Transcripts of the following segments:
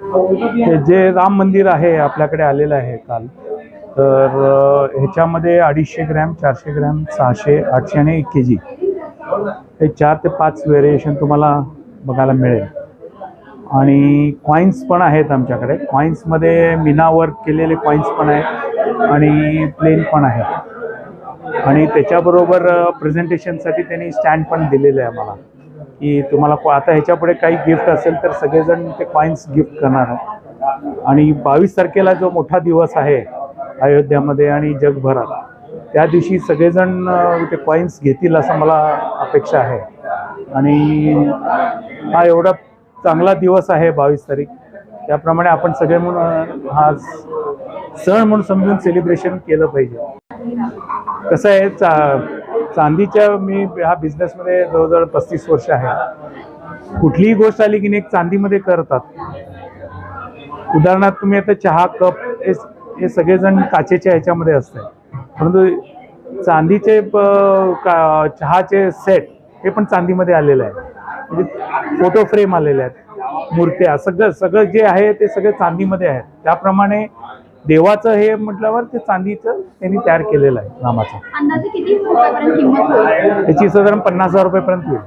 हे जे राम मंदिर आहे आपल्याकडे आलेलं आहे काल, तर ह्याच्यामध्ये 250 ग्रॅम, 400 ग्रॅम, 600, 800 आणि 1 kg हे 4 ते 5 व्हेरिएशन तुम्हाला बघायला मिळेल. आणि कॉईन्स पण आहेत आमच्याकडे. कॉईन्समध्ये मीना वर्क केलेले कॉईन्स पण आहेत आणि प्लेन पण आहेत. आणि त्याच्याबरोबर प्रेझेंटेशनसाठी त्यांनी स्टँड पण दिलेलं आहे आम्हाला, की तुम्हाला आता ह्याच्यापुढे काही गिफ्ट असेल तर सगळेजण ते कॉईन्स गिफ्ट करणार आहे. आणि 22 तारखेला जो मोठा दिवस आहे अयोध्यामध्ये आणि जगभरात, त्या दिवशी सगळेजण ते कॉईन्स घेतील असं मला अपेक्षा आहे. आणि हा एवढा चांगला दिवस आहे 22 तारीख, त्याप्रमाणे आपण सगळे म्हणून हा सण म्हणून समजून सेलिब्रेशन केलं पाहिजे. कसं आहे, चांदीच्या मी ह्या बिझनेसमध्ये जवळजवळ 35 वर्ष आहे. कुठलीही गोष्ट आली की नाही चांदीमध्ये करतात. उदाहरणार्थ तुम्ही आता चहा कप हे सगळेजण काचेच्या ह्याच्यामध्ये असतात, परंतु चांदीचे चहाचे सेट हे पण चांदीमध्ये आलेलं आहे. म्हणजे फोटो फ्रेम आलेले आहेत, मूर्त्या, सगळं जे आहे ते सगळे चांदीमध्ये आहेत. त्याप्रमाणे देवाचं हे म्हटल्यावर ते चांदीचं त्यांनी तयार केलेलं आहे रामाचं. अंदाजे किती रुपयापर्यंत किंमत होईल? त्याची साधारण 50,000 रुपयापर्यंत होईल.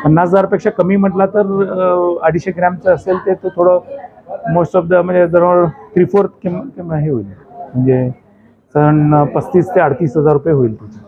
50,000पेक्षा कमी म्हटला तर 250 ग्रॅमचं असेल ते थोडं मोस्ट ऑफ द म्हणजे जवळ 3/4 किंमत हे होईल. म्हणजे साधारण 35,000 ते 38,000 रुपये होईल त्याची.